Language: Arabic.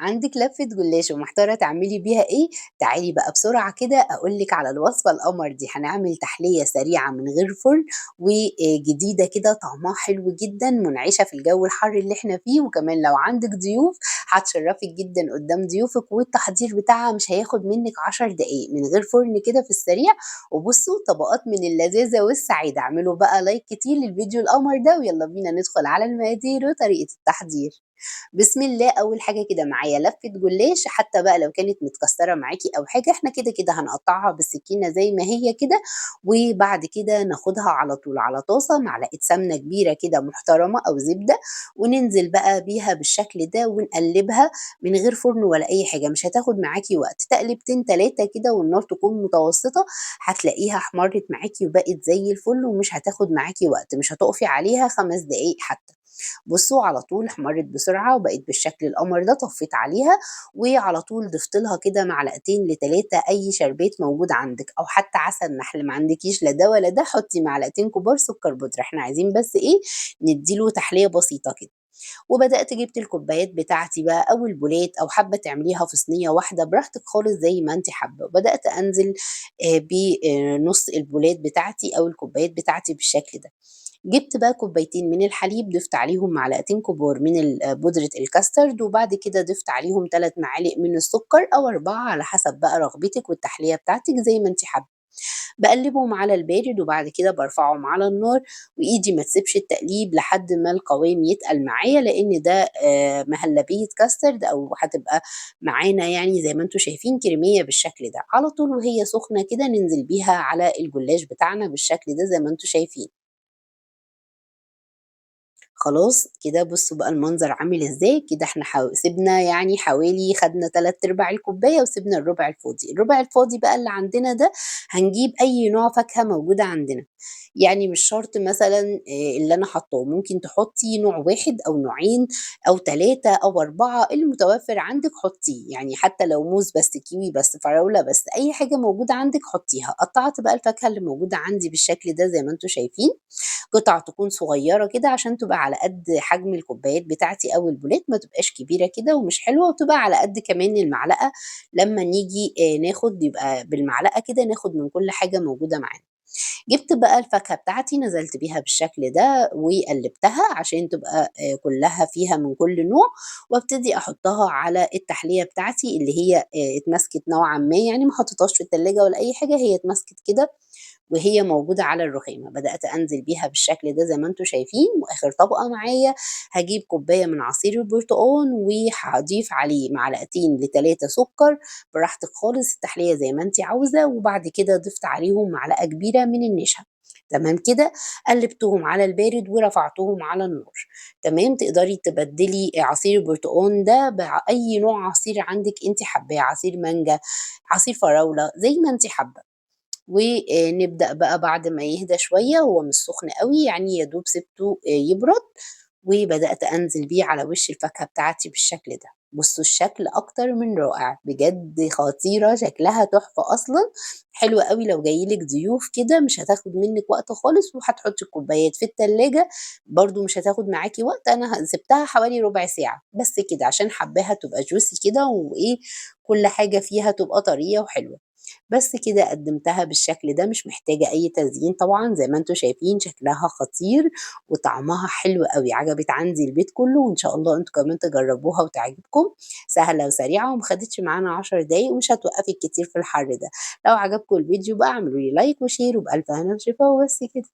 عندِك لفة جلاش ومحتارة تعملي بيها إيه، تعالي بقى بسرعة كده أقول لِك على الوصفة القمر دي، هنعمل تحلية سريعة من غير فرن وجديدة كده طعمها حلو جدًا، منعشة في الجو الحر اللي إحنا فيه، وكمان لو عندِك ضيوف هتشرّفِك جدًا قدّام ضيوفِك، والتحضير بتاعها مش هياخد منِّك 10 دقايق من غير فرن كده في السريع، وبُصّوا طبقات من اللذاذة والسعادة. اعملوا بقى لايك كتير للفيديو القمر ده، ويالّا بينا ندخل على المقادير وطريقة التحضير. بسم الله، أول حاجة كده معايا لفة جلاش، حتى بقى لو كانت متكسرة معاكِ أو حاجة إحنا كده هنقطعها بالسكينة زي ما هي كده، وبعد كده ناخدها على طول على طاسة معلقة سمنة كبيرة كده محترمة أو زبدة، وننزل بقى بيها بالشكل ده ونقلبها من غير فرن ولا أي حاجة، مش هتاخد معاكِ وقت، تقلبتين 3 كده والنار تكون متوسطة، هتلاقيها احمرت معاكِ وبقت زي الفل ومش هتاخد معاكِ وقت، مش هتقفي عليها 5 دقايق حتى. بُصّوا على طول احمرِت بسرعة وبقت بالشكل القمر ده، طفّيت عليها وعلى طول ضِفت لها كده معلقتين ل3 أي شربات موجود عندِك، أو حتى عسل نحل، ما عندكيش لا ده ولا ده حُطّي معلقتين كبار سكر بودرة، إحنا عايزين بس إيه، ندّي له تحلية بسيطة كده. وبدأت جِبت الكوبايات بتاعتي بقى أو البولات أو حابة تعمليها في صينية واحدة براحتك خالص زي ما أنتِ حابة، وبدأت أنزل ب نُص البولات بتاعتي أو الكوبايات بتاعتي بالشكل ده. جِبت بقى كوبايتين من الحليب، ضِفت عليهم معلقتين كبار من بودرة الكاسترد، وبعد كده ضِفت عليهم 3 معالق من السكر أو 4 على حسب بقى رغبتِك والتحلية بتاعتِك زي ما أنتِ حابة. باقلّبهم على البارد وبعد كده بارفعهم على النار، وإيدي ما تسيبش التقليب لحد ما القوام يتقل معايا، لإن ده مهلبية كاسترد أو هتبقى معانا يعني زي ما أنتم شايفين كريمية بالشكل ده، على طول وهي سخنة كده ننزل بيها على الجلاش بتاعنا بالشكل ده زي ما أنتم شايفين. خلاص كده بُصّوا بقى المنظر عامل إزاي، كده إحنا سِبنا يعني حوالي خدنا 3/4 الكوباية وسِبنا الربع الفاضي، الربع الفاضي بقى اللي عندنا ده هنجيب أي نوع فاكهة موجودة عندنا، يعني مش شرط مثلًا اللي أنا حاطاه، ممكن تحطّي نوع واحد أو نوعين أو 3 أو 4 المتوفر عندِك حطّيه، يعني حتى لو موز بس، كيوي بس، فراولة بس، أي حاجة موجودة عندِك حطّيها، قطّعت بقى الفاكهة اللي موجودة عندي بالشكل ده زي ما أنتم شايفين. قطع تكون صغيرة كده عشان تبقى على قد حجم الكوبايات بتاعتي أو البولات، ما تبقاش كبيرة كده ومش حلوة، وتبقى على قد كمان المعلقة لمّا نيجي ناخد يبقى بالمعلقة كده ناخد من كل حاجة موجودة معانا. جِبت بقى الفاكهة بتاعتي نزلت بيها بالشكل ده وقلّبتها عشان تبقى كلّها فيها من كل نوع، وابتدي أحطها على التحلية بتاعتي اللي هي اتماسكت نوعًا ما، يعني ما حطيتهاش في التلاجة ولا أي حاجة، هي اتماسكت كده وهي موجودة على الرخامة، بدأت أنزل بيها بالشكل ده زي ما أنتم شايفين، وآخر طبقة معايا هاجيب كوباية من عصير البرتقان وهاضيف عليه معلقتين ل3 سكر براحتك خالص، التحلية زي ما أنتِ عاوزة، وبعد كده ضِفت عليهم معلقة كبيرة من النشا، تمام كده، قلّبتهم على البارد ورفعتهم على النار، تمام، تقدري تبدّلي عصير البرتقان ده بأي نوع عصير عندِك أنتِ حاباه، عصير مانجا، عصير فراولة، زي ما أنتِ حابة. ونبدأ بقى بعد ما يهدى شوية هو مش سخن أوي، يعني يا دوب سِبته يبرد، وبدأت أنزل بيه على وش الفاكهة بتاعتي بالشكل ده. بُصّوا الشكل أكتر من رائع، بجد خطيرة، شكلها تحفة أصلًا، حلوة أوي لو جاي لِك ضيوف كده مش هتاخد منِّك وقت خالص، وهتحطي الكوبايات في التلاجة برضه مش هتاخد معاكِ وقت، أنا سِبتها حوالي ربع ساعة، بس كده عشان حاباها تبقى juicy كده وإيه، كل حاجة فيها تبقى طرية وحلوة. بس كده قدّمتها بالشكل ده، مش محتاجة أي تزيين طبعًا زي ما أنتم شايفين شكلها خطير وطعمها حلو أوي، عجبت عندي البيت كلّه وإن شاء الله أنتم كمان تجرّبوها وتعجبكم، سهلة وسريعة وما خدتش معانا 10 دقايق ومش هتوقّفِك كتير في الحر ده. لو عجبكم الفيديو بقى اعملوا لي لايك وشير وبألف هنا وشفا وبس كده.